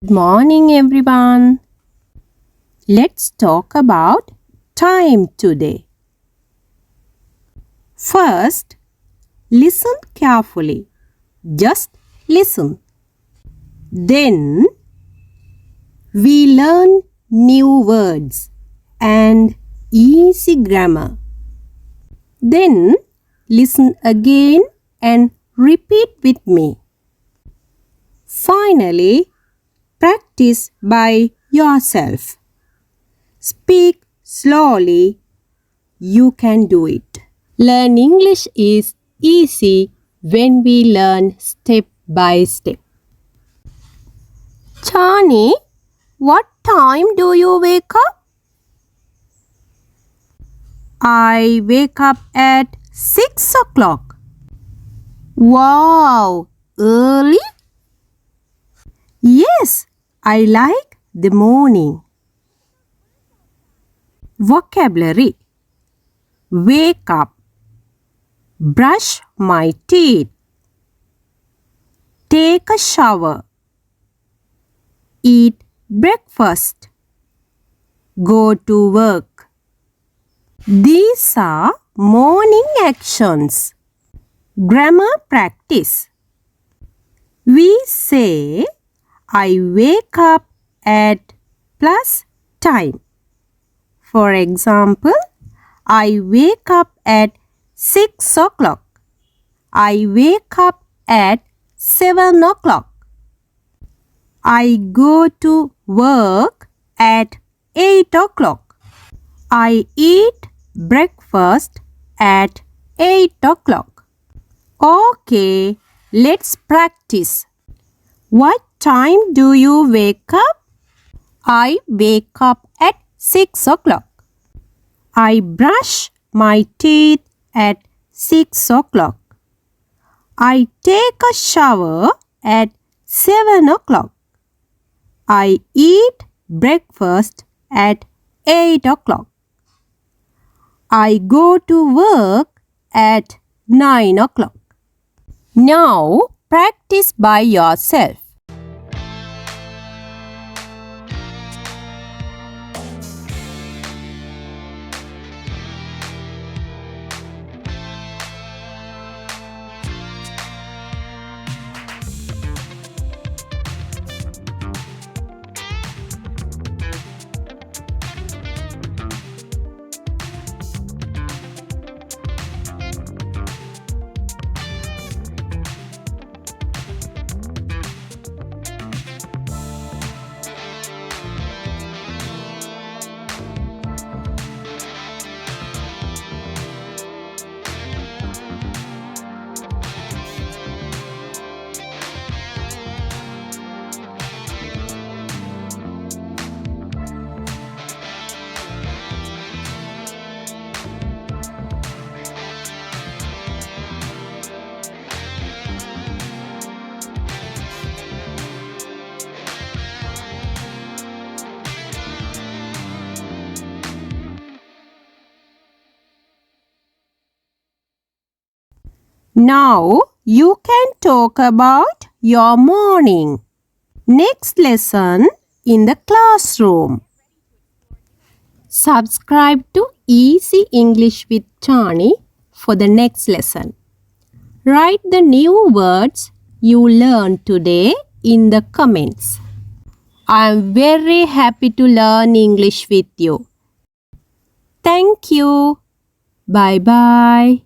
Good morning, everyone. Let's talk about time today. First, listen carefully. Just listen. Then, we learn new words and easy grammar. Then, listen again and repeat with me. Finally, practice by yourself. Speak slowly. You can do it. Learn English is easy when we learn step by step. Chani, what time do you wake up? I wake up at 6 o'clock. Wow, early? Yes, I like the morning. Vocabulary: wake up, brush my teeth, take a shower, eat breakfast, go to work. These are morning actions. Grammar practice: we say I wake up at plus time. For example, I wake up at 6 o'clock. I wake up at 7 o'clock. I go to work at 8 o'clock. I eat breakfast at 8 o'clock. Okay, let's practice. What time do you wake up? I wake up at 6 o'clock. I brush my teeth at 6 o'clock. I take a shower at 7 o'clock. I eat breakfast at 8 o'clock. I go to work at 9 o'clock. Now practice by yourself. Now you can talk about your morning. Next lesson in the classroom. Subscribe to Easy English with Chani for the next lesson. Write the new words you learned today in the comments. I am very happy to learn English with you. Thank you. Bye bye.